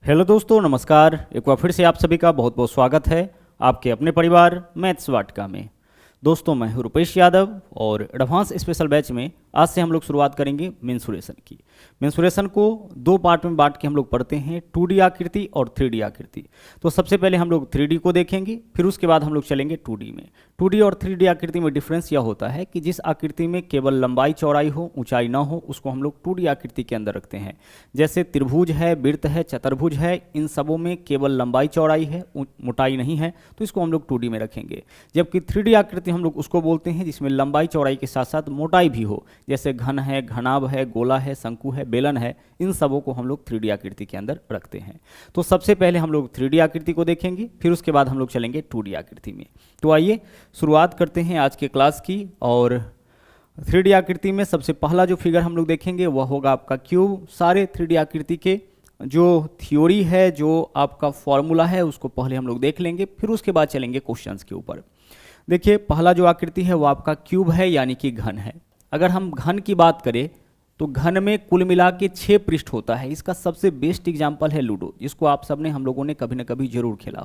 Hello दोस्तों, नमस्कार। एक बार फिर से आप सभी का बहुत बहुत स्वागत है आपके अपने परिवार मैथ्स वाटिका में। दोस्तों, मैं हूं रुपेश यादव और एडवांस स्पेशल बैच में आज से हम लोग शुरुआत करेंगे मेंसुरेशन की। मेंसुरेशन को दो पार्ट में बांट के हम लोग पढ़ते हैं, 2D आकृति और 3D आकृति। तो सबसे पहले हम लोग 3D को देखेंगे, फिर उसके बाद हम लोग चलेंगे 2D में। 2D और 3D आकृति में डिफरेंस यह होता है कि जिस आकृति में केवल लंबाई चौड़ाई हो, ऊंचाई ना हो, उसको हम लोग 2D आकृति के अंदर रखते हैं। जैसे त्रिभुज है, वृत्त है, चतुर्भुज है, इन सबों में केवल लंबाई चौड़ाई है, मोटाई नहीं है, तो इसको हम लोग 2D में रखेंगे। जबकि 3D आकृति हम लोग उसको बोलते हैं जिसमें लंबाई चौड़ाई के साथ साथ मोटाई भी हो, जैसे घन है, घनाभ है, गोला है, शंकु है, बेलन है, इन सबों को हम लोग 3D आकृति के अंदर रखते हैं। तो सबसे पहले हम लोग 3D आकृति को देखेंगे, फिर उसके बाद हम लोग चलेंगे 2D आकृति में। तो आइए शुरुआत करते हैं आज के क्लास की। और 3D आकृति में सबसे पहला जो फिगर हम लोग देखेंगे वह होगा आपका क्यूब। सारे 3D आकृति के जो थ्योरी है, जो आपका फॉर्मूला है, उसको पहले हम लोग देख लेंगे, फिर उसके बाद चलेंगे क्वेश्चंस के ऊपर। देखिए, पहला जो आकृति है वो आपका क्यूब है, यानी कि घन है। अगर हम घन की बात करें तो घन में कुल मिला के 6 पृष्ठ होता है। इसका सबसे बेस्ट एग्जाम्पल है लूडो, जिसको आप सबने हम लोगों ने कभी ना कभी जरूर खेला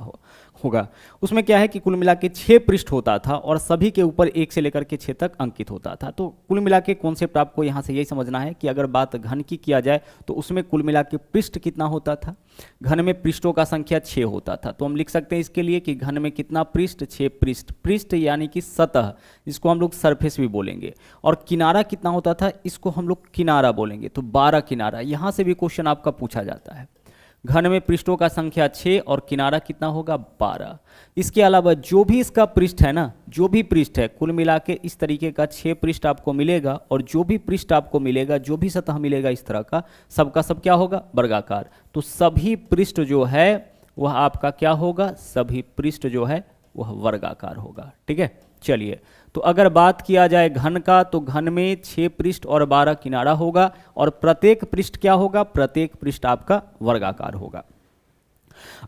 होगा। उसमें क्या है कि कुल मिला के 6 पृष्ठ होता था और सभी के ऊपर 1 से लेकर के 6 तक अंकित होता था। तो कुल मिला के कॉन्सेप्ट आपको यहाँ से यही समझना है कि अगर बात घन की किया जाए तो उसमें कुल मिला के पृष्ठ कितना होता था। घन में पृष्ठों का संख्या 6 होता था। तो हम लिख सकते हैं इसके लिए कि घन में कितना पृष्ठ, 6 पृष्ठ। पृष्ठ यानी कि सतह, जिसको हम लोग सरफेस भी बोलेंगे। और किनारा कितना होता था, इसको हम लोग किनारा बोलेंगे। तो 12 किनारा। यहां से भी क्वेश्चन आपका पूछा जाता है। घन में पृष्ठों का संख्या 6 और किनारा कितना होगा, 12। इसके अलावा जो भी इसका पृष्ठ है ना, जो भी पृष्ठ है, कुल मिला के इस तरीके का 6 पृष्ठ आपको मिलेगा। और जो भी पृष्ठ आपको मिलेगा, जो भी सतह मिलेगा इस तरह का, सबका सब क्या होगा, वर्गाकार। तो सभी पृष्ठ जो है वह आपका क्या होगा, सभी पृष्ठ जो है वह वर्गाकार होगा। ठीक है, चलिए। तो अगर बात किया जाए घन का, तो घन में 6 पृष्ठ और 12 किनारा होगा। और प्रत्येक पृष्ठ क्या होगा, प्रत्येक पृष्ठ आपका वर्गाकार होगा।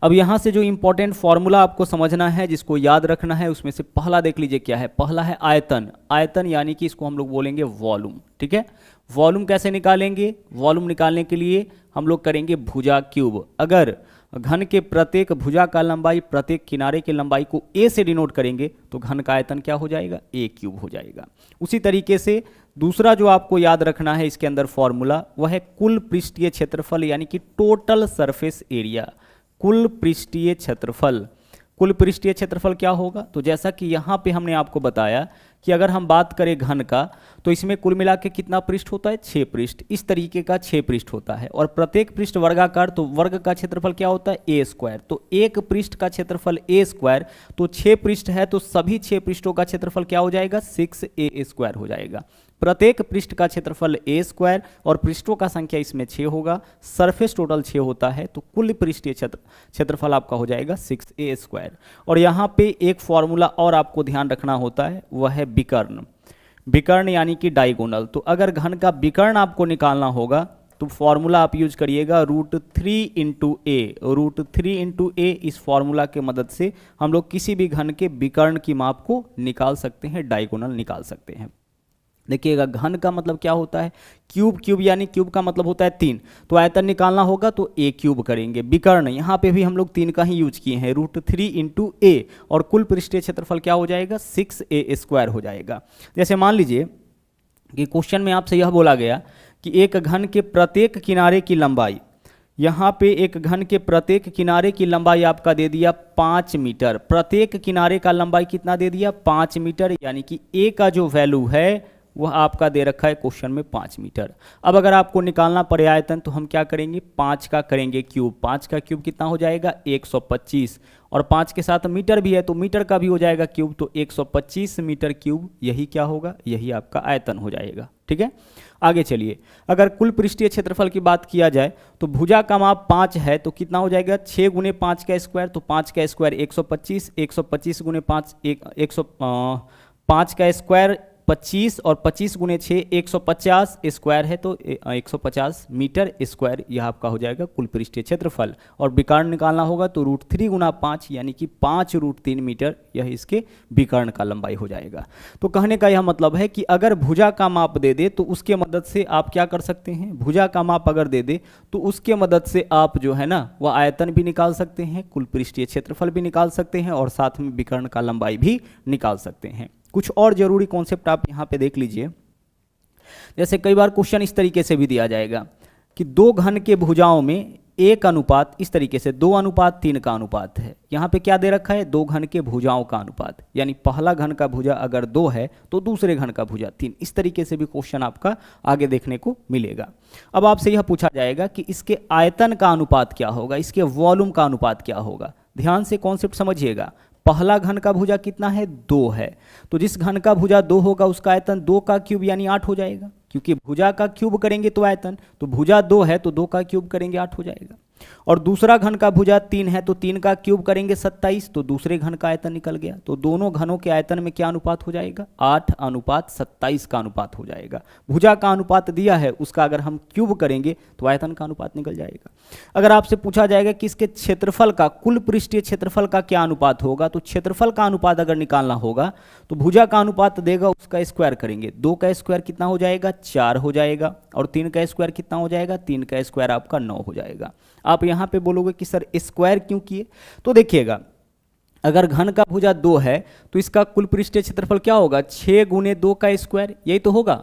अब यहां से जो इंपॉर्टेंट फॉर्मूला आपको समझना है, जिसको याद रखना है, उसमें से पहला देख लीजिए क्या है। पहला है आयतन। आयतन यानी कि इसको हम लोग बोलेंगे वॉल्यूम। ठीक है, वॉल्यूम कैसे निकालेंगे, वॉल्यूम निकालने के लिए हम लोग करेंगे भुजा क्यूब। अगर घन के प्रत्येक भुजा का लंबाई प्रत्येक किनारे की लंबाई को a से डिनोट करेंगे तो घन का आयतन क्या हो जाएगा, a क्यूब हो जाएगा। उसी तरीके से दूसरा जो आपको याद रखना है इसके अंदर फॉर्मूला, वह है कुल पृष्ठीय क्षेत्रफल, यानी कि टोटल सरफेस एरिया। कुल पृष्ठीय क्षेत्रफल, कुल पृष्ठीय क्षेत्रफल क्या होगा, तो जैसा कि यहाँ पे हमने आपको बताया कि अगर हम बात करें घन का, तो इसमें कुल मिला के कितना पृष्ठ होता है, 6 पृष्ठ। इस तरीके का 6 पृष्ठ होता है और प्रत्येक पृष्ठ वर्गाकार, तो वर्ग का क्षेत्रफल क्या होता है, a स्क्वायर। तो एक पृष्ठ का क्षेत्रफल a स्क्वायर, तो 6 पृष्ठ है तो सभी 6 पृष्ठों का क्षेत्रफल क्या हो जाएगा, 6a स्क्वायर हो जाएगा। प्रत्येक पृष्ठ का क्षेत्रफल a स्क्वायर और पृष्ठों का संख्या इसमें 6 होगा। सरफेस टोटल 6 होता है, तो कुल पृष्ठीय क्षेत्रफल आपका हो जाएगा 6a स्क्वायर। और यहाँ पे एक फॉर्मूला और आपको ध्यान रखना होता है, वह है विकर्ण। विकर्ण यानी कि डायगोनल। तो अगर घन का विकर्ण आपको निकालना होगा तो फॉर्मूला आप यूज करिएगा √3 × a। √3 × a इस फॉर्मूला के मदद से हम लोग किसी भी घन के विकर्ण की माप को निकाल सकते हैं, डायगोनल निकाल सकते हैं। देखिएगा, घन का मतलब क्या होता है, क्यूब। क्यूब यानी क्यूब का मतलब होता है 3। तो आयतन निकालना होगा तो a क्यूब करेंगे। विकर्ण, यहाँ पे भी हम लोग 3 का ही यूज किए हैं, √3 × a। और कुल पृष्ठीय क्षेत्रफल क्या हो जाएगा, 6a स्क्वायर हो जाएगा। जैसे मान लीजिए कि क्वेश्चन में आपसे यह बोला गया कि एक घन के प्रत्येक किनारे की लंबाई, यहाँ पे एक घन के प्रत्येक किनारे की लंबाई आपका दे दिया 5 मीटर। प्रत्येक किनारे का लंबाई कितना दे दिया, 5 मीटर। यानी कि a का जो वैल्यू है वह आपका दे रखा है क्वेश्चन में 5 मीटर। अब अगर आपको निकालना पड़े आयतन तो हम क्या करेंगे, 5 का करेंगे क्यूब। 5 का क्यूब कितना हो जाएगा, 125। और 5 के साथ मीटर भी है तो मीटर का भी हो जाएगा क्यूब, तो 125 मीटर क्यूब। यही क्या होगा, यही आपका आयतन हो जाएगा। ठीक है, आगे चलिए। अगर कुल पृष्ठीय क्षेत्रफल की बात किया जाए तो भुजा का माप 5 है तो कितना हो जाएगा, 6 × 5 का स्क्वायर। तो 5 का स्क्वायर 125, 125 × 5 5 का स्क्वायर 25 और 25 गुने 6 150 स्क्वायर है, तो 150 मीटर स्क्वायर यह आपका हो जाएगा कुल पृष्ठीय क्षेत्रफल। और विकर्ण निकालना होगा तो √3 गुना 5 यानी कि 5√3 मीटर यह इसके विकर्ण का लंबाई हो जाएगा। तो कहने का यह मतलब है कि अगर भुजा का माप दे दे तो उसके मदद से आप क्या कर सकते हैं, भुजा का माप अगर दे दे तो उसके मदद से आप जो है ना वह आयतन भी निकाल सकते हैं, कुल पृष्ठीय क्षेत्रफल भी निकाल सकते हैं और साथ में विकर्ण का लंबाई भी निकाल सकते हैं। कुछ और जरूरी कॉन्सेप्ट आप यहाँ पे देख लीजिए। जैसे कई बार क्वेश्चन इस तरीके से भी दिया जाएगा कि दो घन के भुजाओं में एक अनुपात, इस तरीके से 2:3 का अनुपात है। यहाँ पे क्या दे रखा है, दो घन के भुजाओं का अनुपात, यानी पहला घन का भुजा अगर 2 है तो दूसरे घन का भुजा 3। इस तरीके से भी क्वेश्चन आपका आगे देखने को मिलेगा। अब आपसे यह पूछा जाएगा कि इसके आयतन का अनुपात क्या होगा, इसके वॉल्यूम का अनुपात क्या होगा। ध्यान से कॉन्सेप्ट समझिएगा। पहला घन का भुजा कितना है, 2 है, तो जिस घन का भुजा 2 होगा उसका आयतन 2 का क्यूब यानी 8 हो जाएगा, क्योंकि भुजा का क्यूब करेंगे तो आयतन, तो भुजा 2 है तो 2 का क्यूब करेंगे 8 हो जाएगा। और दूसरा घन का भुजा 3 है तो 3 का क्यूब करेंगे 27, तो दूसरे घन का आयतन निकल गया। तो दोनों घनों के आयतन में क्या अनुपात हो जाएगा, 8:27 का अनुपात हो जाएगा। भुजा का अनुपात दिया है, उसका अगर हम क्यूब करेंगे तो आयतन का अनुपात निकल जाएगा। अगर आपसे पूछा जाएगा कि इसके क्षेत्रफल का, कुल पृष्ठीय क्षेत्रफल का क्या अनुपात होगा, तो क्षेत्रफल का अनुपात अगर निकालना होगा तो भुजा का अनुपात देगा, उसका स्क्वायर करेंगे। 2 का स्क्वायर कितना हो जाएगा, 4 हो जाएगा, और 3 का स्क्वायर कितना हो जाएगा, 3 का स्क्वायर आपका 9 हो जाएगा। आप यहाँ पे बोलोगे कि सर स्क्वायर क्यों किए, तो देखिएगा अगर घन का भुजा 2 है तो इसका कुल पृष्ठीय क्षेत्रफल क्या होगा, 6 गुने 2 का स्क्वायर, यही तो होगा।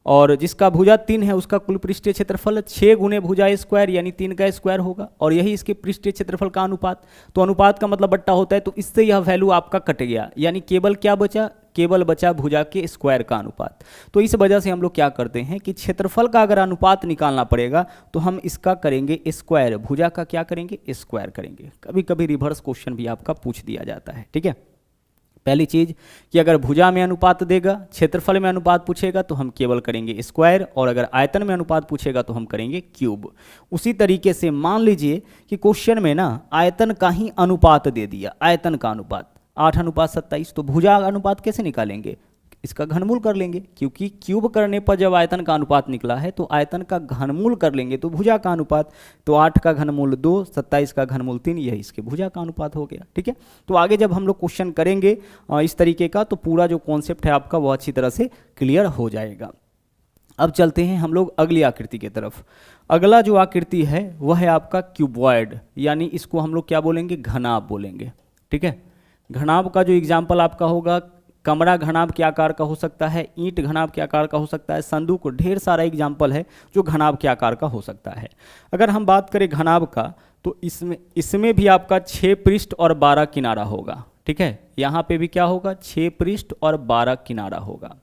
और जिसका भुजा 3 है उसका कुल पृष्ठीय क्षेत्रफल 6 गुने भुजा स्क्वायर यानी 3 का स्क्वायर होगा, और यही इसके पृष्ठीय क्षेत्रफल का अनुपात। तो अनुपात का मतलब बट्टा होता है, तो इससे यह वैल्यू आपका कट गया, यानी केवल क्या बचा, केवल बचा भुजा के स्क्वायर का अनुपात। तो इस वजह से हम लोग क्या करते हैं कि क्षेत्रफल का अगर अनुपात निकालना पड़ेगा तो हम इसका करेंगे स्क्वायर, भुजा का क्या करेंगे, स्क्वायर करेंगे। कभी कभी रिवर्स क्वेश्चन भी आपका पूछ दिया जाता है, ठीक है। पहली चीज कि अगर भुजा में अनुपात देगा, क्षेत्रफल में अनुपात पूछेगा तो हम केवल करेंगे स्क्वायर, और अगर आयतन में अनुपात पूछेगा तो हम करेंगे क्यूब। उसी तरीके से मान लीजिए कि क्वेश्चन में ना आयतन का ही अनुपात दे दिया, आयतन का अनुपात 8:27, तो भुजा अनुपात कैसे निकालेंगे, इसका घनमूल कर लेंगे, क्योंकि क्यूब करने पर जब आयतन का अनुपात निकला है तो आयतन का घनमूल कर लेंगे, तो भुजा का अनुपात, तो 8 का घनमूल 2, 27 का घनमूल 3, यही इसके भुजा का अनुपात हो गया, ठीक है। तो आगे जब हम लोग क्वेश्चन करेंगे इस तरीके का तो पूरा जो कॉन्सेप्ट है आपका वो अच्छी तरह से क्लियर हो जाएगा। अब चलते हैं हम लोग अगली आकृति की तरफ। अगला जो आकृति है वह है आपका क्यूबॉइड, यानी इसको हम लोग क्या बोलेंगे, घनाभ बोलेंगे, ठीक है। घनाभ का जो एग्जाम्पल आपका होगा, कमरा घनाभ के आकार का हो सकता है, ईंट घनाभ के आकार का हो सकता है, संदूक, ढेर सारा एग्जाम्पल है जो घनाभ के आकार का हो सकता है। अगर हम बात करें घनाभ का तो इसमें भी आपका 6 पृष्ठ और 12 किनारा होगा, ठीक है। यहाँ पे भी क्या होगा, 6 पृष्ठ और 12 किनारा होगा।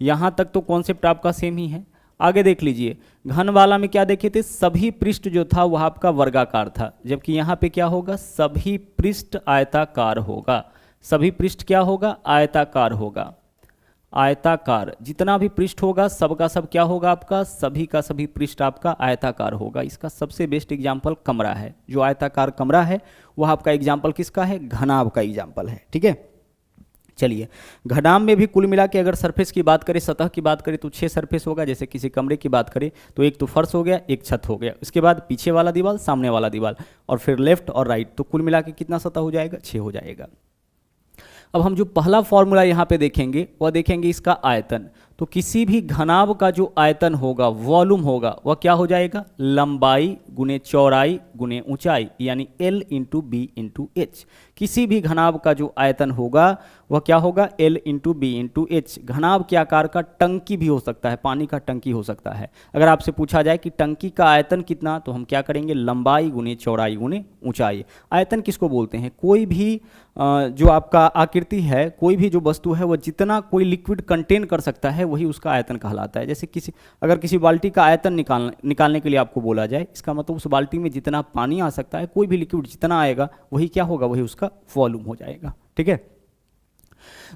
यहाँ तक तो कॉन्सेप्ट आपका सेम ही है। आगे देख लीजिए, घन वाला में क्या देखे थे, सभी पृष्ठ जो था वह आपका वर्गाकार था, जबकि यहाँ पे क्या होगा, सभी पृष्ठ आयताकार होगा। सभी पृष्ठ क्या होगा, आयताकार होगा। आयताकार जितना भी पृष्ठ होगा सबका सब क्या होगा आपका, सभी का सभी पृष्ठ आपका आयताकार होगा। इसका सबसे बेस्ट एग्जाम्पल कमरा है, जो आयताकार कमरा है वह आपका एग्जाम्पल किसका है, घनाभ का एग्जाम्पल है, ठीक है। चलिए, घनाभ में भी कुल मिला के अगर सरफेस की बात करें, सतह की बात करें तो 6 सरफेस होगा। जैसे किसी कमरे की बात करें तो एक तो फर्श हो गया, एक छत हो गया, उसके बाद पीछे वाला दीवार, सामने वाला दीवार, और फिर लेफ्ट और राइट, तो कुल मिला के कितना सतह हो जाएगा, 6 हो जाएगा। अब हम जो पहला फॉर्मूला यहाँ पे देखेंगे वह देखेंगे इसका आयतन। तो किसी भी घनाभ का जो आयतन होगा, वॉल्यूम होगा, वह क्या हो जाएगा, लंबाई गुने चौड़ाई गुने ऊंचाई, यानी L into B into h. किसी भी घनाभ का जो आयतन होगा वह क्या होगा, L into B into H. घनाभ के आकार का टंकी भी हो सकता है, पानी का टंकी हो सकता है। अगर आपसे पूछा जाए कि टंकी का आयतन कितना, तो हम क्या करेंगे, लंबाई गुने चौड़ाई गुने ऊंचाई। आयतन किसको बोलते हैं, कोई भी जो आपका आकृति है, कोई भी जो वस्तु है, वह जितना कोई लिक्विड कंटेन कर सकता है वही उसका आयतन कहलाता है। जैसे अगर किसी बाल्टी का आयतन निकालने के लिए आपको बोला जाए, इसका मतलब उस बाल्टी में जितना पानी आ सकता है, कोई भी लिक्विड जितना आएगा वही क्या होगा, वही उसका वॉल्यूम हो जाएगा, ठीक है।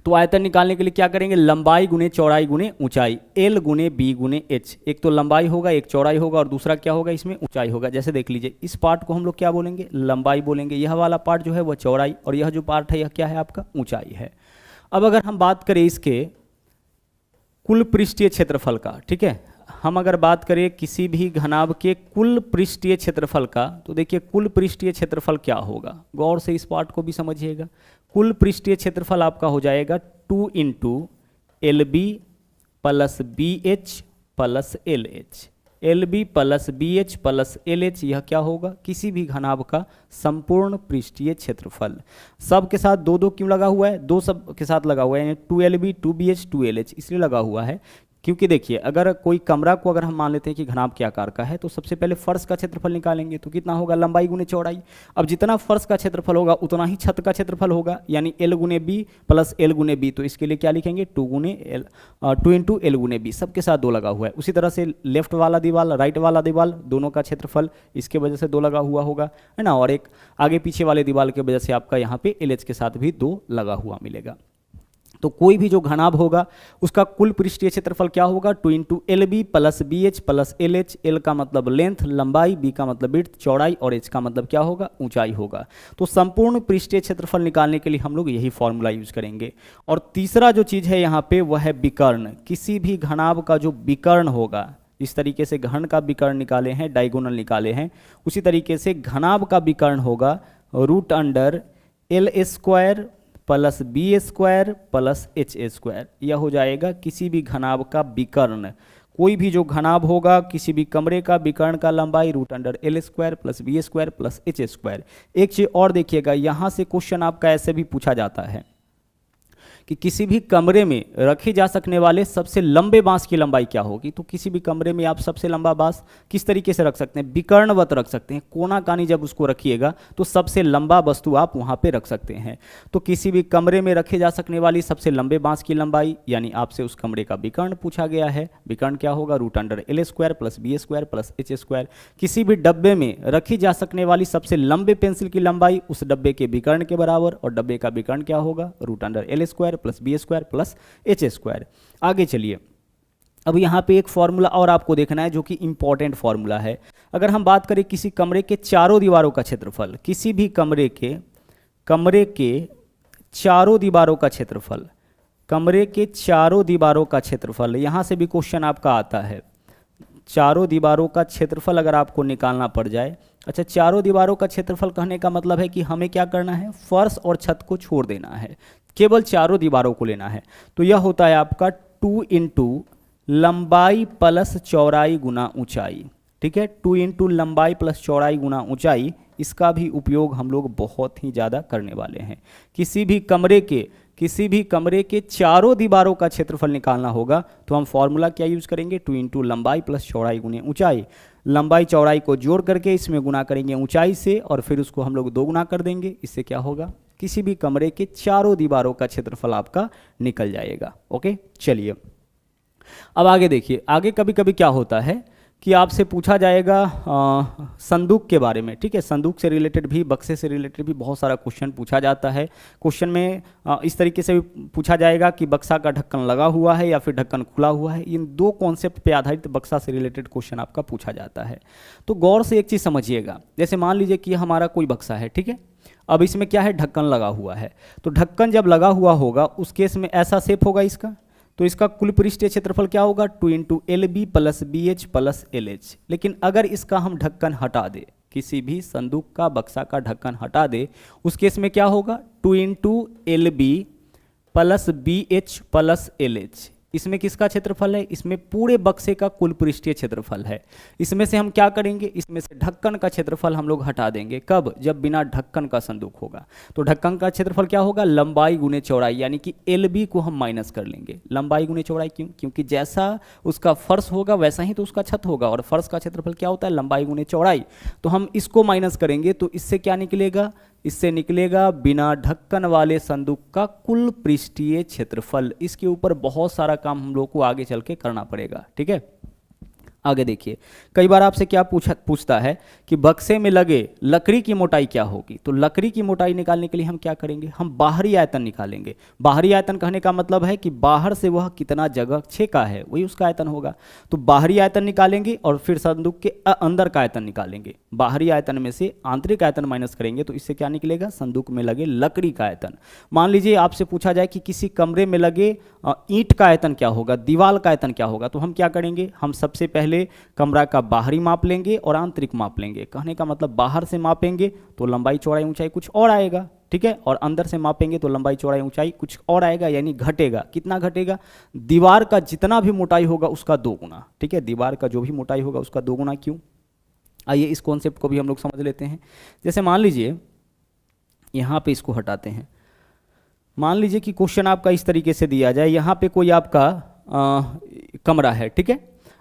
तो आयतन निकालने के लिए क्या करेंगे, लंबाई गुने चौड़ाई गुने ऊंचाई, L गुने बी गुने एच। एक तो लंबाई होगा, एक चौड़ाई होगा, और दूसरा क्या होगा, इसमें ऊंचाई होगा। जैसे देख लीजिए, इस पार्ट को हम लोग क्या बोलेंगे, लंबाई बोलेंगे, यह वाला पार्ट जो है वह चौड़ाई, और यह जो पार्ट है यह क्या है आपका, ऊंचाई है। अब अगर हम बात करें इसके कुल पृष्ठीय क्षेत्रफल का, ठीक है। हम अगर बात करें किसी भी घनाभ के कुल पृष्ठीय क्षेत्रफल का, तो देखिए कुल पृष्ठीय क्षेत्रफल क्या होगा, गौर से इस पार्ट को भी समझिएगा। कुल पृष्ठीय क्षेत्रफल आपका हो जाएगा 2 into l b plus b h plus l h. L b plus b h plus l h, यह क्या होगा, किसी भी घनाभ का संपूर्ण पृष्ठीय क्षेत्रफल। सब के साथ दो दो क्यों लगा हुआ है, दो सब के साथ लगा हुआ है, यानी 2LB 2BH 2LH इसलिए लगा हुआ है क्योंकि देखिए अगर कोई कमरा को अगर हम मान लेते हैं कि घनाभ के आकार का है, तो सबसे पहले फर्श का क्षेत्रफल निकालेंगे, तो कितना होगा, लंबाई गुने चौड़ाई। अब जितना फर्श का क्षेत्रफल होगा उतना ही छत का क्षेत्रफल होगा, यानी L गुने बी प्लस L गुने बी, तो इसके लिए क्या लिखेंगे, 2 इंटू L गुने बी, सबके साथ 2 लगा हुआ है। उसी तरह से लेफ्ट वाला दीवार राइट वाला दीवार दोनों का क्षेत्रफल इसके वजह से 2 लगा हुआ होगा, है ना, और एक आगे पीछे वाले दीवार की वजह से आपका यहाँ पे LH के साथ भी 2 लगा हुआ मिलेगा। तो कोई भी जो घनाभ होगा उसका कुल पृष्ठीय क्षेत्रफल क्या होगा, 2 into l b plus b h plus l h. एल का मतलब लेंथ लंबाई, बी का मतलब विड्थ चौड़ाई, और एच का मतलब क्या होगा, ऊंचाई होगा। तो संपूर्ण पृष्ठीय क्षेत्रफल निकालने के लिए हम लोग यही फॉर्मूला यूज करेंगे। और तीसरा जो चीज़ है यहाँ पे वह है विकर्ण। किसी भी घनाभ का जो विकर्ण होगा, इस तरीके से घन का विकर्ण निकाले हैं, डायगोनल निकाले हैं, उसी तरीके से घनाभ का विकर्ण होगा root under l square plus b square plus h square. यह हो जाएगा किसी भी घनाभ का विकर्ण। कोई भी जो घनाभ होगा किसी भी कमरे का विकर्ण का लंबाई root under l square plus b square plus h square. एक चीज़ और देखिएगा, यहाँ से क्वेश्चन आपका ऐसे भी पूछा जाता है कि किसी भी कमरे में रखे जा सकने वाले सबसे लंबे बांस की लंबाई क्या होगी। तो किसी भी कमरे में आप सबसे लंबा बांस किस तरीके से रख सकते हैं, विकर्णवत रख सकते हैं, कोना कानी जब उसको रखिएगा तो सबसे लंबा वस्तु आप वहां पे रख सकते हैं। तो किसी भी कमरे में रखे जा सकने वाली सबसे लंबे बांस की लंबाई, यानी आपसे उस कमरे का विकर्ण पूछा गया है, विकर्ण क्या होगा, root under l square plus b square plus h square. किसी भी डब्बे में रखी जा सकने वाली सबसे लंबे पेंसिल की लंबाई उस डब्बे के विकर्ण के बराबर, और डब्बे का विकर्ण क्या होगा, root under l square plus b square plus h square. आगे चलिए, अब यहाँ पे एक फॉर्मूला और आपको देखना है जो कि इंपॉर्टेंट फॉर्मूला है। अगर हम बात करें किसी कमरे के चारों दीवारों का क्षेत्रफल, किसी भी कमरे के चारों दीवारों का क्षेत्रफल, कमरे के चारों दीवारों का क्षेत्रफल, यहाँ से भी क्वेश्चन आपका आता है। चारों दीवारों का क्षेत्रफल अगर आपको निकालना पड़ जाए, अच्छा चारों दीवारों का क्षेत्रफल कहने का मतलब है कि हमें क्या करना है, फर्श और छत को छोड़ देना है, केवल चारों दीवारों को लेना है। तो यह होता है आपका 2 इंटू लंबाई प्लस चौड़ाई गुना ऊंचाई, ठीक है, 2 इंटू लंबाई प्लस चौड़ाई गुना ऊंचाई। इसका भी उपयोग हम लोग बहुत ही ज़्यादा करने वाले हैं। किसी भी कमरे के चारों दीवारों का क्षेत्रफल निकालना होगा तो हम फॉर्मूला क्या यूज करेंगे, 2 इंटू लंबाई प्लस चौड़ाई गुने ऊंचाई। लंबाई चौड़ाई को जोड़ करके इसमें गुना करेंगे ऊंचाई से, और फिर उसको हम लोग 2 गुना कर देंगे। इससे क्या होगा, किसी भी कमरे के चारों दीवारों का क्षेत्रफल आपका निकल जाएगा। ओके, चलिए अब आगे देखिए। आगे कभी कभी क्या होता है कि आपसे पूछा जाएगा संदूक के बारे में, ठीक है। संदूक से रिलेटेड भी, बक्से से रिलेटेड भी बहुत सारा क्वेश्चन पूछा जाता है। क्वेश्चन में इस तरीके से भी पूछा जाएगा कि बक्सा का ढक्कन लगा हुआ है या फिर ढक्कन खुला हुआ है। इन 2 कॉन्सेप्ट पे आधारित बक्सा से रिलेटेड क्वेश्चन आपका पूछा जाता है। तो गौर से एक चीज़ समझिएगा, जैसे मान लीजिए कि हमारा कोई बक्सा है, ठीक है, अब इसमें क्या है, ढक्कन लगा हुआ है। तो ढक्कन जब लगा हुआ होगा उस केस में ऐसा शेप होगा इसका, तो इसका कुल पृष्ठीय क्षेत्रफल क्या होगा, 2 into l b plus b h plus l h. लेकिन अगर इसका हम ढक्कन हटा दे, किसी भी संदूक का बक्सा का ढक्कन हटा दे, उस केस में क्या होगा, 2 into l b plus b h plus l h. इसमें किसका क्षेत्रफल है, इसमें पूरे बक्से का कुल पृष्ठीय क्षेत्रफल है। इसमें से हम क्या करेंगे, इसमें से ढक्कन का क्षेत्रफल हम लोग हटा देंगे। कब, जब बिना ढक्कन का संदूक होगा। तो ढक्कन का क्षेत्रफल क्या होगा, लंबाई गुने चौड़ाई, यानी कि एल बी को हम माइनस कर लेंगे। लंबाई गुने चौड़ाई क्यों, क्योंकि जैसा उसका फर्श होगा वैसा ही तो उसका छत होगा, और फर्श का क्षेत्रफल क्या होता है, लंबाई गुने चौड़ाई। तो हम इसको माइनस करेंगे तो इससे क्या निकलेगा, इससे निकलेगा बिना ढक्कन वाले संदूक का कुल पृष्ठीय क्षेत्रफल। इसके ऊपर बहुत सारा काम हम लोग को आगे चल के करना पड़ेगा, ठीक है। आगे देखिए, कई बार आपसे क्या पूछता है कि बक्से में लगे लकड़ी की मोटाई क्या होगी। तो लकड़ी की मोटाई निकालने के लिए हम क्या करेंगे, हम बाहरी आयतन निकालेंगे। बाहरी आयतन कहने का मतलब है कि बाहर से वह कितना जगह छेका है वही उसका आयतन होगा। तो बाहरी आयतन निकालेंगे और फिर संदूक के अंदर का आयतन निकालेंगे। बाहरी आयतन में से आंतरिक आयतन माइनस करेंगे तो इससे क्या निकलेगा, संदूक में लगे लकड़ी का आयतन। मान लीजिए आपसे पूछा जाए कि किसी कमरे में लगे ईंट का आयतन क्या होगा, दीवार का आयतन क्या होगा, तो हम क्या करेंगे, हम सबसे पहले कमरा का बाहरी माप लेंगे और आंतरिक माप लेंगे। कहने का मतलब बाहर से मापेंगे तो लंबाई चौड़ाई ऊंचाई कुछ और आएगा, ठीक है, और अंदर से मापेंगे तो लंबाई चौड़ाई ऊंचाई कुछ और आएगा, यानी घटेगा। कितना घटेगा, दीवार का जितना भी मोटाई होगा उसका 2 गुना, ठीक है, दीवार का जो भी मोटाई होगा उसका 2 गुना। क्यों, आइए इस कॉन्सेप्ट को भी हम लोग समझ लेते हैं। जैसे मान लीजिए यहाँ पे इसको हटाते हैं, मान लीजिए कि क्वेश्चन आपका इस तरीके से दिया जाए, यहाँ पे कोई आपका कमरा है, ठीक है।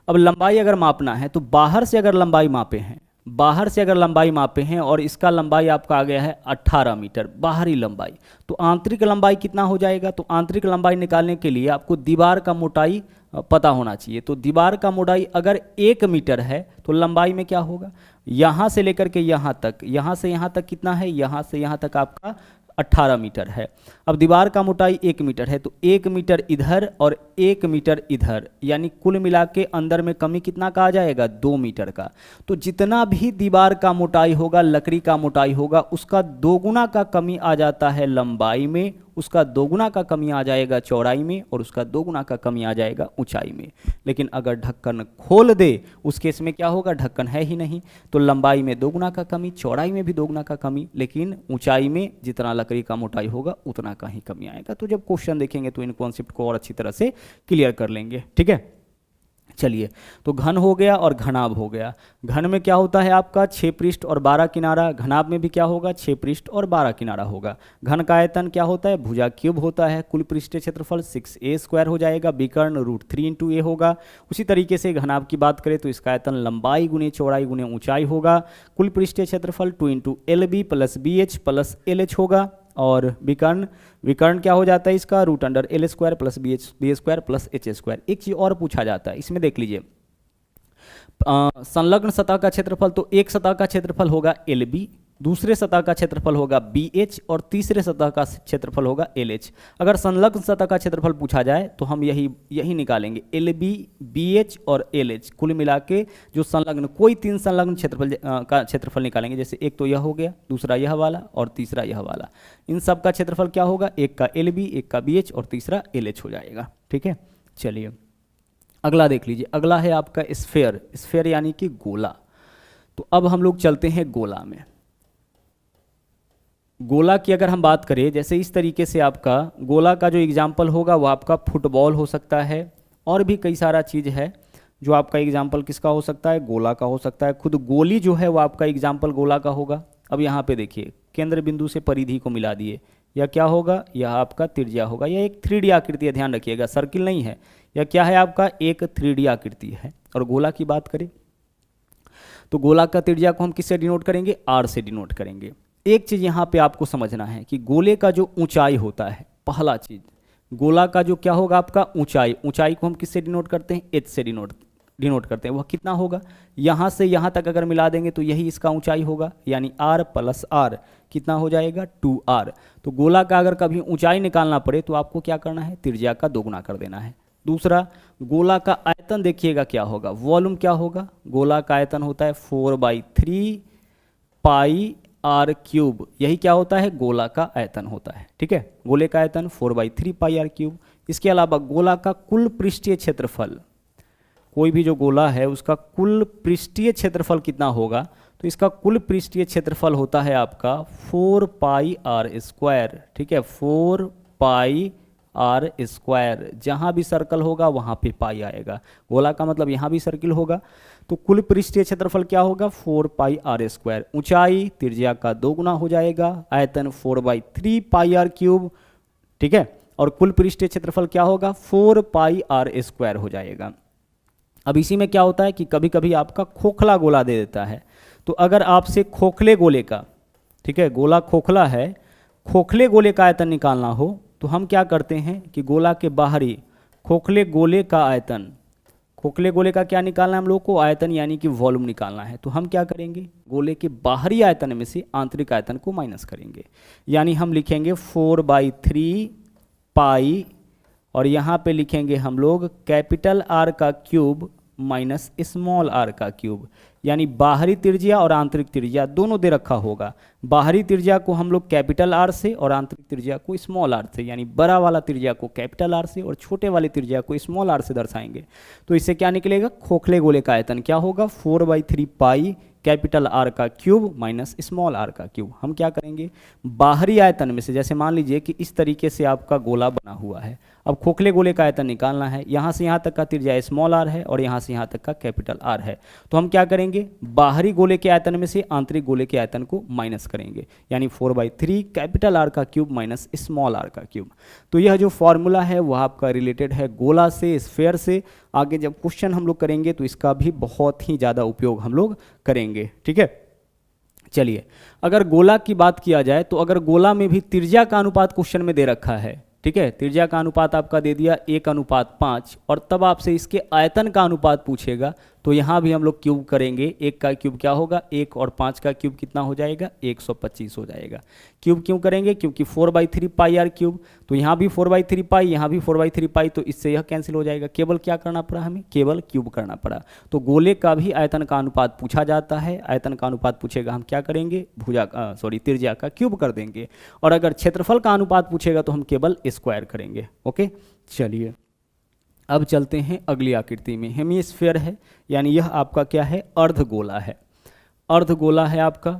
अब लंबाई अगर मापना है तो बाहर से अगर लंबाई मापे हैं, बाहर से अगर लंबाई मापे हैं और इसका लंबाई आपका आ गया है 18 मीटर बाहरी लंबाई, तो आंतरिक लंबाई कितना हो जाएगा। तो आंतरिक लंबाई निकालने के लिए आपको दीवार का मोटाई पता होना चाहिए। तो दीवार का मोटाई अगर 1 मीटर है तो लंबाई में क्या होगा, यहाँ से लेकर के यहाँ तक, यहाँ से यहाँ तक कितना है, यहाँ से यहाँ तक आपका 18 मीटर है। अब दीवार का मोटाई 1 मीटर है तो 1 मीटर इधर और 1 मीटर इधर, यानी कुल मिला के अंदर में कमी कितना का आ जाएगा, 2 मीटर का। तो जितना भी दीवार का मोटाई होगा, लकड़ी का मोटाई होगा, उसका 2 गुना का कमी आ जाता है लंबाई में, उसका 2 गुना का कमी आ जाएगा चौड़ाई में, और उसका 2 गुना का कमी आ जाएगा ऊंचाई में। लेकिन अगर ढक्कन खोल दे उस केस में क्या होगा, ढक्कन है ही नहीं, तो लंबाई में 2 गुना का कमी, चौड़ाई में भी 2 गुना का कमी, लेकिन ऊंचाई में जितना लकड़ी का मोटाई होगा उतना का ही कमी आएगा। तो जब क्वेश्चन देखेंगे तो इन कॉन्सेप्ट को और अच्छी तरह से क्लियर कर लेंगे, ठीक है। चलिए, तो घन हो गया और घनाभ हो गया। घन में क्या होता है आपका 6 पृष्ठ और 12 किनारा, घनाभ में भी क्या होगा, 6 पृष्ठ और 12 किनारा होगा। घन का आयतन क्या होता है, भुजा क्यूब होता है। कुल पृष्ठीय क्षेत्रफल 6a² हो जाएगा, विकर्ण √3 × a होगा। उसी तरीके से घनाभ की बात करें तो इसका आयतन लंबाई गुने चौड़ाई गुने ऊंचाई होगा। कुल पृष्ठीय क्षेत्रफल 2 × LB + BH + LH होगा। और विकर्ण क्या हो जाता है इसका, √L² + BH² + H²। एक चीज़ और पूछा जाता है इसमें, देख लीजिए, संलग्न सतह का क्षेत्रफल, तो एक सतह का क्षेत्रफल होगा LB, दूसरे सतह का क्षेत्रफल होगा BH और तीसरे सतह का क्षेत्रफल होगा LH। अगर संलग्न सतह का क्षेत्रफल पूछा जाए तो हम यही निकालेंगे, LB, BH और LH कुल मिला के जो संलग्न, कोई 3 संलग्न क्षेत्रफल का क्षेत्रफल निकालेंगे। जैसे एक तो यह हो गया, दूसरा यह वाला और तीसरा यह वाला। इन सब का क्षेत्रफल क्या होगा, एक का LB, एक का BH और तीसरा LH हो जाएगा, ठीक है। चलिए अगला देख लीजिए, अगला है आपका स्फेयर, स्फेयर यानी कि गोला। तो अब हम लोग चलते हैं गोला में। गोला की अगर हम बात करें, जैसे इस तरीके से आपका गोला का जो एग्जाम्पल होगा वो आपका फुटबॉल हो सकता है, और भी कई सारा चीज़ है जो आपका एग्जाम्पल किसका हो सकता है, गोला का हो सकता है। खुद गोली जो है वो आपका एग्जाम्पल गोला का होगा। अब यहाँ पे देखिए, केंद्र बिंदु से परिधि को मिला दिए, यह क्या होगा, यह आपका त्रिज्या होगा। यह एक 3D आकृति है, ध्यान रखिएगा, सर्किल नहीं है। यह क्या है आपका, एक 3D आकृति है। और गोला की बात करें तो गोला का त्रिज्या को हम किससे डिनोट करेंगे, R से डिनोट करेंगे। एक चीज़ यहाँ पे आपको समझना है कि गोले का जो ऊंचाई होता है, पहला चीज़, गोला का जो क्या होगा आपका ऊंचाई, ऊंचाई को हम किससे डिनोट करते हैं, H से डिनोट करते हैं। वह कितना होगा, यहाँ से यहाँ तक अगर मिला देंगे तो यही इसका ऊंचाई होगा, यानी R + R कितना हो जाएगा, 2R। तो गोला का अगर कभी ऊंचाई निकालना पड़े तो आपको क्या करना है, त्रिज्या का 2 गुना कर देना है। दूसरा, गोला का आयतन देखिएगा क्या होगा, वॉल्यूम क्या होगा, गोला का आयतन होता है 4/3 πr³। यही क्या होता है, गोला का आयतन होता है, ठीक है। गोले का आयतन 4/3 πr³। इसके अलावा गोला का कुल पृष्ठीय क्षेत्रफल, कोई भी जो गोला है उसका कुल पृष्ठीय क्षेत्रफल कितना होगा, तो इसका कुल पृष्ठीय क्षेत्रफल होता है आपका 4πr², ठीक है, 4πr²। जहाँ भी सर्कल होगा वहाँ पे पाई आएगा, गोला का मतलब यहाँ भी सर्किल होगा। तो कुल पृष्ठीय क्षेत्रफल क्या होगा, 4πr²। ऊंचाई त्रिज्या का 2 गुना हो जाएगा, आयतन 4/3 πr³, ठीक है। और कुल पृष्ठीय क्षेत्रफल क्या होगा, 4πr² हो जाएगा। अब इसी में क्या होता है कि कभी कभी आपका खोखला गोला दे देता है। तो अगर आपसे खोखले गोले का, ठीक है, गोला खोखला है, खोखले गोले का आयतन निकालना हो तो हम क्या करते हैं कि गोला के बाहरी खोखले गोले का आयतन, खोखले गोले का क्या निकालना है हम लोग को, आयतन यानी कि वॉल्यूम निकालना है। तो हम क्या करेंगे, गोले के बाहरी आयतन में से आंतरिक आयतन को माइनस करेंगे, यानी हम लिखेंगे 4/3 पाई, और यहाँ पे लिखेंगे हम लोग कैपिटल आर का क्यूब माइनस स्मॉल आर का क्यूब, यानी बाहरी त्रिज्या और आंतरिक त्रिज्या दोनों दे रखा होगा। बाहरी त्रिज्या को हम लोग कैपिटल आर से और आंतरिक त्रिज्या को स्मॉल आर से, यानी बड़ा वाला त्रिज्या को कैपिटल आर से और छोटे वाली त्रिज्या को स्मॉल आर से दर्शाएंगे। तो इससे क्या निकलेगा, खोखले गोले का आयतन क्या होगा, 4/3 पाई कैपिटल आर का क्यूब माइनस स्मॉल आर का क्यूब। हम क्या करेंगे, बाहरी आयतन में से, जैसे मान लीजिए कि इस तरीके से आपका गोला बना हुआ है, अब खोखले गोले का आयतन निकालना है। यहाँ से यहाँ तक का त्रिज्या स्मॉल आर है और यहाँ से यहाँ तक का कैपिटल आर है। तो हम क्या करेंगे, बाहरी गोले के आयतन में से आंतरिक गोले के आयतन को माइनस करेंगे, यानी 4/3 कैपिटल आर का क्यूब माइनस स्मॉल आर का क्यूब। तो यह जो फॉर्मूला है वह आपका रिलेटेड है गोला से, स्फेयर से। आगे जब क्वेश्चन हम लोग करेंगे तो इसका भी बहुत ही ज़्यादा उपयोग हम लोग करेंगे, ठीक है। चलिए, अगर गोला की बात किया जाए तो अगर गोला में भी त्रिज्या का अनुपात क्वेश्चन में दे रखा है, ठीक है, त्रिज्या का अनुपात आपका दे दिया 1:5, और तब आपसे इसके आयतन का अनुपात पूछेगा, तो यहाँ भी हम लोग क्यूब करेंगे। 1 का क्यूब क्या होगा, 1, और 5 का क्यूब कितना हो जाएगा, 125 हो जाएगा। क्यूब क्यों करेंगे, क्योंकि 4/3 पाई आर क्यूब, तो यहाँ भी 4/3 पाई, यहाँ भी 4/3 पाई, तो इससे यह कैंसिल हो जाएगा। केवल क्या करना पड़ा हमें, केवल क्यूब करना पड़ा। तो गोले का भी आयतन का अनुपात पूछा जाता है, आयतन का अनुपात पूछेगा, हम क्या करेंगे, त्रिज्या का क्यूब कर देंगे। और अगर क्षेत्रफल का अनुपात पूछेगा तो हम केवल स्क्वायर करेंगे। ओके, चलिए अब चलते हैं अगली आकृति में। हेमीस्फीयर है, यानी यह आपका क्या है, अर्धगोला है। अर्धगोला है आपका।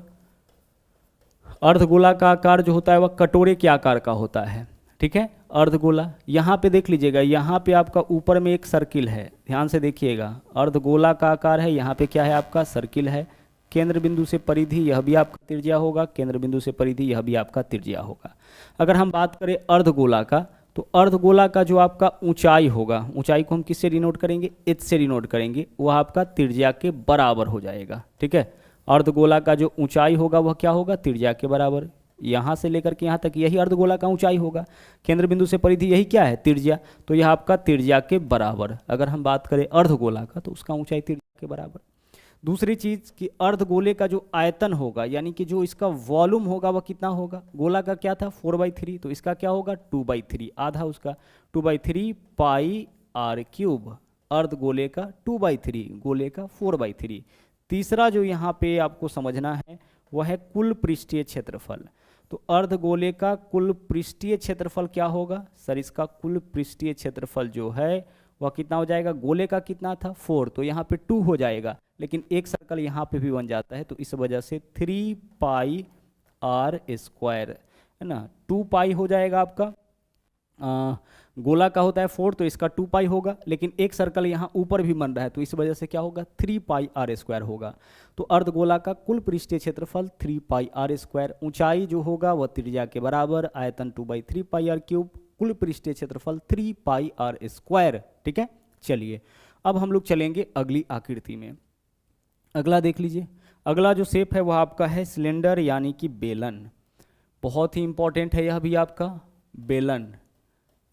अर्धगोला का आकार जो होता है वह कटोरे के आकार का होता है, ठीक है, अर्धगोला। यहाँ पे देख लीजिएगा, यहाँ पे आपका ऊपर में एक सर्किल है, ध्यान से देखिएगा। अर्धगोला का आकार है, यहाँ पे क्या है आपका, सर्किल है। केंद्र बिंदु से परिधि यह भी आपका त्रिज्या होगा, केंद्र बिंदु से परिधि यह भी आपका त्रिज्या होगा। अगर हम बात करें अर्धगोला का, तो अर्धगोला का जो आपका ऊंचाई होगा, ऊंचाई को हम किससे डिनोट करेंगे, एच से डिनोट करेंगे, वह आपका त्रिज्या के बराबर हो जाएगा, ठीक है। अर्धगोला का जो ऊंचाई होगा वह क्या होगा, त्रिज्या के बराबर। यहाँ से लेकर के यहाँ तक यही अर्धगोला का ऊंचाई होगा, केंद्र बिंदु से परिधि यही क्या है, त्रिज्या, तो यह आपका त्रिज्या के बराबर। अगर हम बात करें अर्धगोला का तो उसका ऊंचाई त्रिज्या के बराबर। दूसरी चीज कि अर्धगोले का जो आयतन होगा, यानी कि जो इसका वॉल्यूम होगा वह कितना होगा, गोला का क्या था 4/3, तो इसका क्या होगा 2/3, आधा उसका 2/3 पाई आर क्यूब। अर्धगोले का 2/3, गोले का 4/3। तीसरा जो यहाँ पे आपको समझना है वह है कुल पृष्ठीय क्षेत्रफल। तो अर्धगोले का कुल पृष्ठीय क्षेत्रफल क्या होगा सर, इसका कुल पृष्ठीय क्षेत्रफल जो है वह कितना हो जाएगा, गोले का कितना था 4, तो यहाँ पे 2 हो जाएगा, लेकिन एक सर्कल यहाँ पे भी बन जाता है, तो इस वजह से 3 पाई आर स्क्वायर है ना, 2 पाई हो जाएगा आपका। गोला का होता है 4, तो इसका 2 पाई होगा, लेकिन एक सर्कल यहाँ ऊपर भी बन रहा है, तो इस वजह से क्या होगा 3 पाई आर स्क्वायर होगा। तो अर्धगोला का कुल पृष्ठीय क्षेत्रफल 3 पाई आर स्क्वायर, ऊंचाई जो होगा वह त्रिज्या के बराबर, आयतन 2/3 पाई आर क्यूब, कुल पृष्ठीय क्षेत्रफल 3 पाई आर स्क्वायर, ठीक है। चलिए अब हम लोग चलेंगे अगली आकृति में। अगला देख लीजिए, अगला जो शेप है वह आपका है सिलेंडर यानी कि बेलन। बहुत ही इंपॉर्टेंट है यह भी आपका बेलन।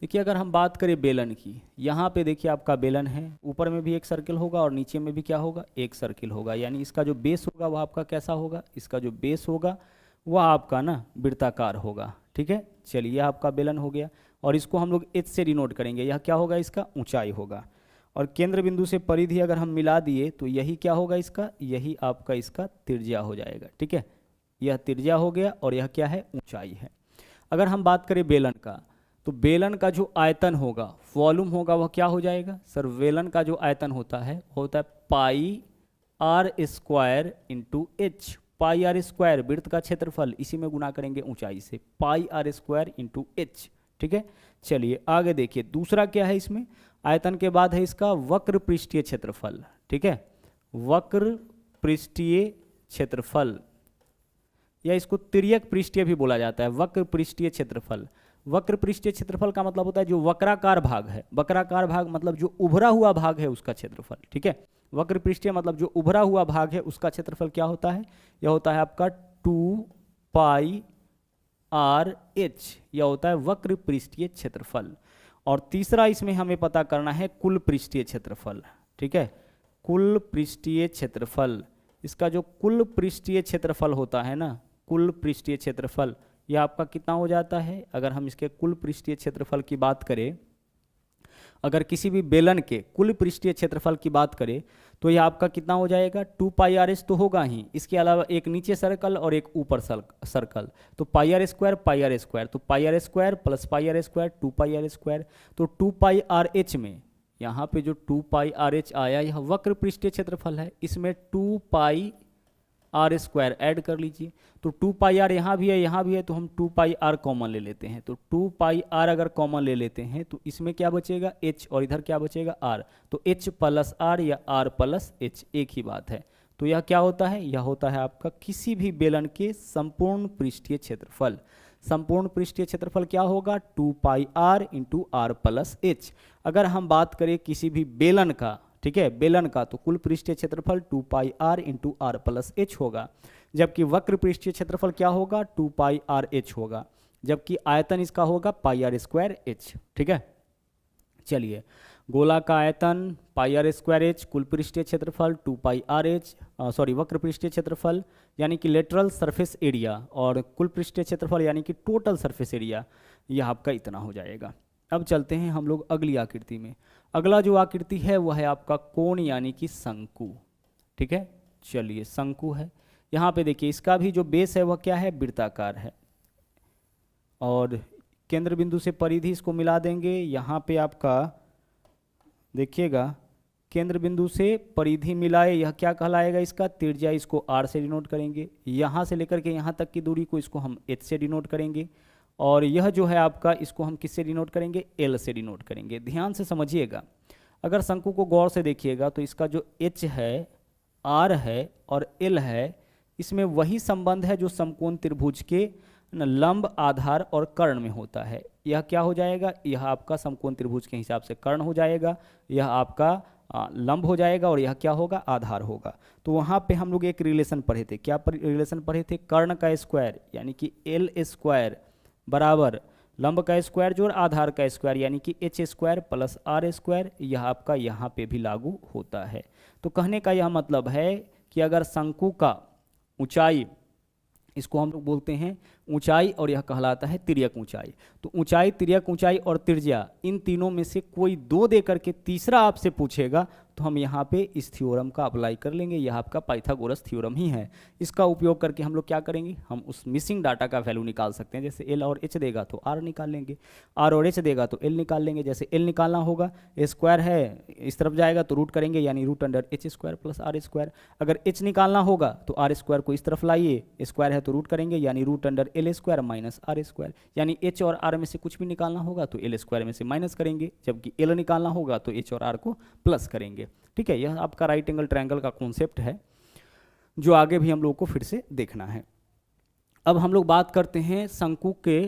देखिए अगर हम बात करें बेलन की, यहाँ पे देखिए आपका बेलन है, ऊपर में भी एक सर्किल होगा और नीचे में भी क्या होगा, एक सर्किल होगा, यानी इसका जो बेस होगा वह आपका कैसा होगा, इसका जो बेस होगा वह आपका ना वृत्ताकार होगा, ठीक है। चलिए यह आपका बेलन हो गया, और इसको हम लोग एच से डिनोट करेंगे, यह क्या होगा, इसका ऊंचाई होगा। और केंद्र बिंदु से परिधि अगर हम मिला दिए तो यही क्या होगा, इसका यही आपका इसका त्रिज्या हो जाएगा, ठीक है। यह त्रिज्या हो गया और यह क्या है, ऊंचाई है। अगर हम बात करें बेलन का, तो बेलन का जो आयतन होगा, वॉल्यूम होगा, वह क्या हो जाएगा सर, बेलन का जो आयतन होता है वो होता है pi r square into h. Pi r square वृत्त का क्षेत्रफल, इसी में गुना करेंगे ऊंचाई से, pi r square into h, ठीक है। चलिए आगे देखिए, दूसरा क्या है इसमें, आयतन के बाद है इसका वक्र पृष्ठीय क्षेत्रफल, ठीक है। वक्र पृष्ठीय क्षेत्रफल, या इसको तिर्यक पृष्ठीय भी बोला जाता है, वक्र पृष्ठीय क्षेत्रफल। वक्र पृष्ठीय क्षेत्रफल का मतलब होता है जो वक्राकार भाग है, वक्राकार भाग मतलब जो उभरा हुआ भाग है उसका क्षेत्रफल, ठीक है। वक्र पृष्ठीय मतलब जो उभरा हुआ भाग है उसका क्षेत्रफल क्या होता है, यह होता है आपका 2 पाई आर एच, यह होता है वक्र पृष्ठीय क्षेत्रफल। और तीसरा इसमें हमें पता करना है कुल पृष्ठीय क्षेत्रफल, ठीक है। कुल पृष्ठीय क्षेत्रफल, इसका जो कुल पृष्ठीय क्षेत्रफल होता है ना, कुल पृष्ठीय क्षेत्रफल, यह आपका कितना हो जाता है? अगर हम इसके कुल पृष्ठीय क्षेत्रफल की बात करें, अगर किसी भी बेलन के कुल पृष्ठीय क्षेत्रफल की बात करें तो यह आपका कितना हो जाएगा? 2πr तो होगा ही, इसके अलावा एक नीचे सर्कल और एक ऊपर सर्कल, तो πr स्क्वायर, तो πr square plus πr square 2πr square, तो 2πrh में यहाँ पे जो 2πrh आया यह वक्र पृष्ठीय क्षेत्रफल है, इसमें 2πr स्क्वायर ऐड कर लीजिए, तो 2πr यहाँ भी है, तो हम 2πr कॉमन ले लेते हैं, तो 2πr अगर कॉमन ले लेते हैं तो इसमें क्या बचेगा? h, और इधर क्या बचेगा? r, तो h प्लस r या r प्लस h एक ही बात है। तो यह क्या होता है? यह होता है आपका किसी भी बेलन के संपूर्ण पृष्ठीय क्षेत्रफल। संपूर्ण पृष्ठीय क्षेत्रफल क्या होगा? 2πr into r plus h। अगर हम बात करें किसी भी बेलन का, ठीक है, बेलन का, तो कुल पृष्ठीय क्षेत्रफल 2πr into r plus h होगा, जबकि वक्र पृष्ठीय क्षेत्रफल क्या होगा? 2πrh होगा, जबकि आयतन इसका होगा πr स्क्वायर h। ठीक है, चलिए, गोला का आयतन πr स्क्वायर h, कुल पृष्ठीय क्षेत्रफल 2πrh, वक्र पृष्ठीय क्षेत्रफल यानी कि लेटरल सरफेस एरिया, और कुल पृष्ठीय क्षेत्रफल यानी कि टोटल सरफेस एरिया, यह आपका इतना हो जाएगा। अब चलते हैं हम लोग अगली आकृति में। अगला जो आकृति है वह है आपका कोण यानी कि शंकु। ठीक है, चलिए, शंकु है। यहाँ पे देखिए इसका भी जो बेस है वह क्या है? वृत्ताकार है, और केंद्र बिंदु से परिधि इसको मिला देंगे। यहाँ पे आपका देखिएगा केंद्र बिंदु से परिधि मिलाए, यह क्या कहलाएगा? इसका त्रिज्या, इसको r से डिनोट करेंगे। यहाँ से लेकर के यहाँ तक की दूरी को इसको हम h से डिनोट करेंगे, और यह जो है आपका इसको हम किससे डिनोट करेंगे? l से डिनोट करेंगे। ध्यान से समझिएगा, अगर शंकु को गौर से देखिएगा तो इसका जो h है, r है और l है, इसमें वही संबंध है जो समकोण त्रिभुज के लंब, आधार और कर्ण में होता है। यह क्या हो जाएगा? यह आपका समकोण त्रिभुज के हिसाब से कर्ण हो जाएगा, यह आपका लंब हो जाएगा, और यह क्या होगा? आधार होगा। तो वहाँ पे हम लोग एक रिलेशन पढ़े थे। क्या रिलेशन पढ़े थे? कर्ण का स्क्वायर यानी कि l स्क्वायर बराबर लंब का स्क्वायर जोड़ आधार का स्क्वायर यानी कि h square plus r square, यह आपका यहाँ पे भी लागू होता है। तो कहने का यह मतलब है कि अगर शंकु का ऊंचाई, इसको हम लोग बोलते हैं ऊंचाई, और यह कहलाता है तिर्यक ऊंचाई, तो ऊंचाई, तिर्यक ऊंचाई और त्रिज्या, इन तीनों में से कोई दो दे करके तीसरा आपसे पूछेगा तो हम यहाँ पे इस थ्योरम का अप्लाई कर लेंगे। यह आपका पाइथागोरस थ्योरम ही है। इसका उपयोग करके हम लोग क्या करेंगे? हम उस मिसिंग डाटा का वैल्यू निकाल सकते हैं। जैसे l और h देगा तो r निकाल लेंगे, r और h देगा तो l निकाल लेंगे। जैसे l निकालना होगा, स्क्वायर है इस तरफ जाएगा तो रूट करेंगे, यानी root under h square plus r square. अगर h निकालना होगा तो r स्क्वायर को इस तरफ लाइए, स्क्वायर है तो रूट करेंगे, यानी root under l square minus r square, यानी h और r में से कुछ भी निकालना होगा तो l स्क्वायर में से माइनस करेंगे, जबकि l निकालना होगा तो h और r को प्लस करेंगे। ठीक है, यह आपका राइट एंगल ट्रायंगल का कॉन्सेप्ट है, जो आगे भी हम लोग को फिर से देखना है। अब हम लोग बात करते हैं शंकु के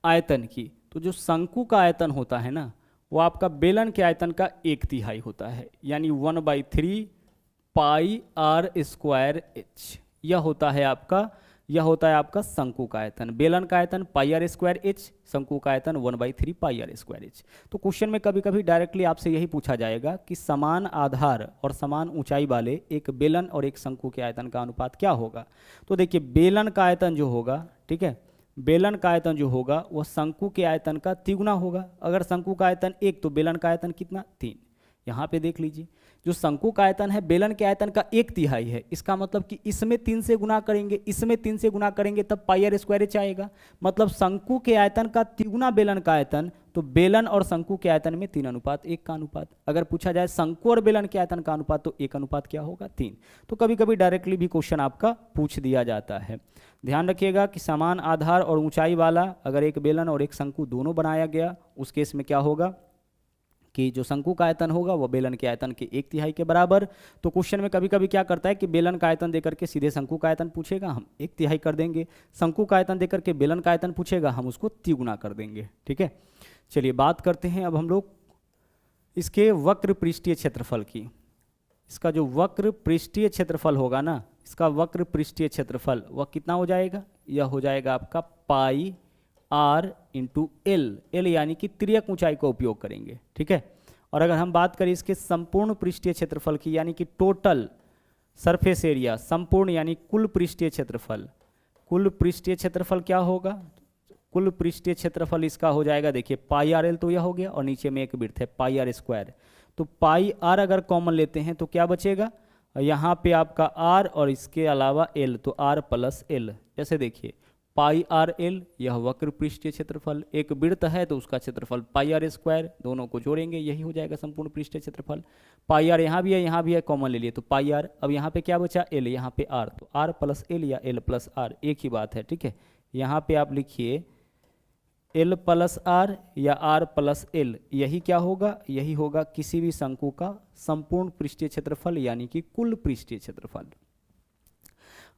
आयतन की। तो जो शंकु का आयतन होता है ना, वो आपका बेलन के आयतन का 1/3 होता है, यानी 1/3 पाई r स्क्वायर h। यह होता है आपका शंकु का आयतन। बेलन का आयतन पाई r स्क्वायर h, शंकु का आयतन 1/3 पाई r स्क्वायर h। तो क्वेश्चन में कभी कभी डायरेक्टली आपसे यही पूछा जाएगा कि समान आधार और समान ऊंचाई वाले एक बेलन और एक शंकु के आयतन का अनुपात क्या होगा। तो देखिए, बेलन का आयतन जो होगा, ठीक है, बेलन का आयतन जो होगा वह शंकु के आयतन का तिगुना होगा। अगर शंकु का आयतन 1 तो बेलन का आयतन कितना? 3। यहाँ पे देख लीजिए, जो शंकु का आयतन है बेलन के आयतन का 1/3 है। इसका मतलब कि इसमें 3 से गुना करेंगे, इसमें 3 से गुना करेंगे, तब पाई r स्क्वायर h आएगा। मतलब शंकु के आयतन का तिगुना बेलन का आयतन, तो बेलन और शंकु के आयतन में 3:1 का अनुपात। अगर पूछा जाए शंकु और बेलन के आयतन का अनुपात, तो 1 अनुपात क्या होगा? 3। तो कभी कभी डायरेक्टली भी क्वेश्चन आपका पूछ दिया जाता है। ध्यान रखिएगा कि समान आधार और ऊंचाई वाला अगर एक बेलन और एक शंकु दोनों बनाया गया, उस केस में क्या होगा कि जो शंकु का आयतन होगा वह बेलन के आयतन के 1/3 के बराबर। तो क्वेश्चन में कभी कभी क्या करता है कि बेलन का आयतन देकर के सीधे शंकु का आयतन पूछेगा, हम 1/3 कर देंगे। शंकु का आयतन देकर के बेलन का आयतन पूछेगा, हम उसको तिगुना कर देंगे। ठीक है, चलिए बात करते हैं अब हम लोग इसके वक्र पृष्ठीय क्षेत्रफल की। इसका जो वक्र पृष्ठीय क्षेत्रफल होगा ना, इसका वक्र पृष्ठीय क्षेत्रफल वह कितना हो जाएगा? यह हो जाएगा आपका पाई r इंटू l यानी कि तिर्यक ऊंचाई का उपयोग करेंगे। ठीक है, और अगर हम बात करें इसके संपूर्ण पृष्ठीय क्षेत्रफल की, यानी कि टोटल सरफेस एरिया, संपूर्ण यानी कुल पृष्ठीय क्षेत्रफल, कुल पृष्ठीय क्षेत्रफल क्या होगा, कुल पृष्ठीय क्षेत्रफल इसका हो जाएगा, देखिए पाई आर एल तो यह हो गया और नीचे में एक वृत्त है पाई आर स्क्वायर, तो पाई आर अगर कॉमन लेते हैं तो क्या बचेगा, यहाँ पे आपका आर और इसके अलावा एल, तो आर प्लस एल। जैसे देखिए पाई आर एल यह वक्र पृष्ठीय क्षेत्रफल, एक वृत्त है तो उसका क्षेत्रफल पाई आर स्क्वायर, दोनों को जोड़ेंगे यही हो जाएगा संपूर्ण पृष्ठीय क्षेत्रफल। पाई आर यहाँ भी है यहाँ भी है, कॉमन ले लिए तो पाई आर। अब यहाँ पे क्या बचा, एल, यहाँ पे आर, तो आर प्लस एल या एल प्लस आर एक ही बात है, ठीक है। यहाँ पे आप लिखिए एल प्लस आर या आर प्लस एल, यही क्या होगा, यही होगा किसी भी शंकु का संपूर्ण पृष्ठीय क्षेत्रफल यानी कि कुल पृष्ठीय क्षेत्रफल।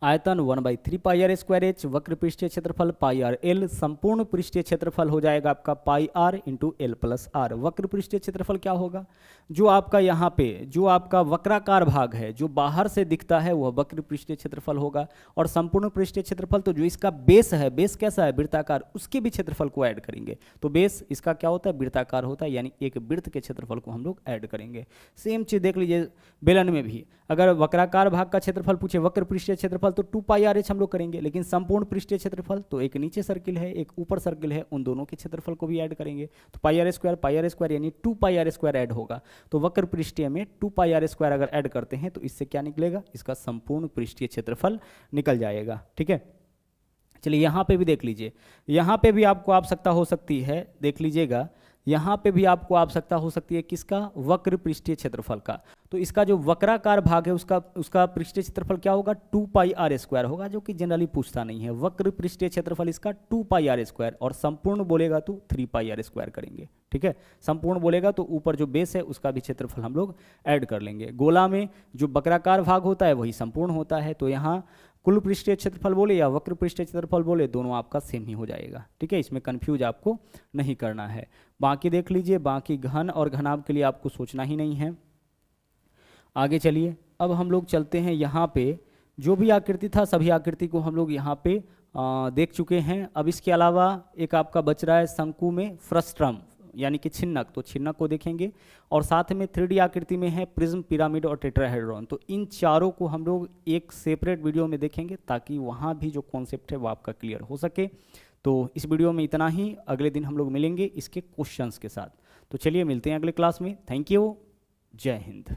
आयतन 1/3 पाई आर स्क्वायर एच, वक्र पृष्ठीय क्षेत्रफल पाई आर एल, संपूर्ण पृष्ठीय क्षेत्रफल हो जाएगा आपका pi r into l plus r. वक्र पृष्ठीय क्षेत्रफल क्या होगा, जो आपका यहाँ पे जो आपका वक्राकार भाग है जो बाहर से दिखता है वह वक्र पृष्ठीय क्षेत्रफल होगा, और संपूर्ण पृष्ठीय क्षेत्रफल तो जो इसका बेस है, बेस कैसा है वृत्ताकार, उसके भी क्षेत्रफल को ऐड करेंगे। तो बेस इसका क्या होता है, वृत्ताकार होता है, यानी एक वृत्त के क्षेत्रफल को हम लोग ऐड करेंगे। सेम चीज देख लीजिए बेलन में भी, अगर वक्राकार भाग का क्षेत्रफल पूछे वक्र पृष्ठीय क्षेत्रफल तो 2 पाई आर एच हम लोग करेंगे, लेकिन संपूर्ण पृष्ठीय क्षेत्रफल तो एक नीचे सर्किल है एक ऊपर सर्किल है, उन दोनों के क्षेत्रफल को भी ऐड करेंगे, तो पाई आर स्क्वायर यानी 2 पाई आर स्क्वायर ऐड होगा। तो वक्र पृष्ठीय में 2 पाई आर स्क्वायर अगर ऐड करते हैं तो इससे क्या निकलेगा, इसका संपूर्ण पृष्ठीय क्षेत्रफल निकल जाएगा, ठीक है। चलिए यहाँ पे भी देख लीजिए, यहाँ पे भी आपको आवश्यकता हो सकती है, देख लीजिएगा यहाँ पे भी आपको आवश्यकता हो सकती है किसका, वक्र पृष्ठीय क्षेत्रफल का। तो इसका जो वक्राकार भाग है उसका पृष्ठीय क्षेत्रफल क्या होगा, 2 पाई आर स्क्वायर होगा, जो कि जनरली पूछता नहीं है। वक्र पृष्ठीय क्षेत्रफल इसका 2 पाई आर स्क्वायर, और संपूर्ण बोलेगा तो 3 पाई आर स्क्वायर करेंगे, ठीक है। संपूर्ण बोलेगा तो ऊपर जो बेस है उसका भी क्षेत्रफल हम लोग ऐड कर लेंगे। गोला में जो वक्राकार भाग होता है वही संपूर्ण होता है, तो यहाँ कुल पृष्ठीय क्षेत्रफल बोले या वक्र पृष्ठीय क्षेत्रफल बोले दोनों आपका सेम ही हो जाएगा, ठीक है। इसमें कंफ्यूज आपको नहीं करना है। बाकी देख लीजिए, बाकी घन और घनाभ के लिए आपको सोचना ही नहीं है। आगे चलिए, अब हम लोग चलते हैं यहाँ पे, जो भी आकृति था सभी आकृति को हम लोग यहाँ पे देख चुके हैं। अब इसके अलावा एक आपका बच रहा है शंकु में फ्रस्ट्रम यानी कि छिन्नक, तो छिन्नक को देखेंगे, और साथ में 3D आकृति में है प्रिज्म, पिरामिड और टेट्राहेड्रॉन। तो इन चारों को हम लोग एक सेपरेट वीडियो में देखेंगे ताकि वहाँ भी जो कॉन्सेप्ट है वो आपका क्लियर हो सके। तो इस वीडियो में इतना ही, अगले दिन हम लोग मिलेंगे इसके क्वेश्चंस के साथ। तो चलिए मिलते हैं अगले क्लास में। थैंक यू, जय हिंद।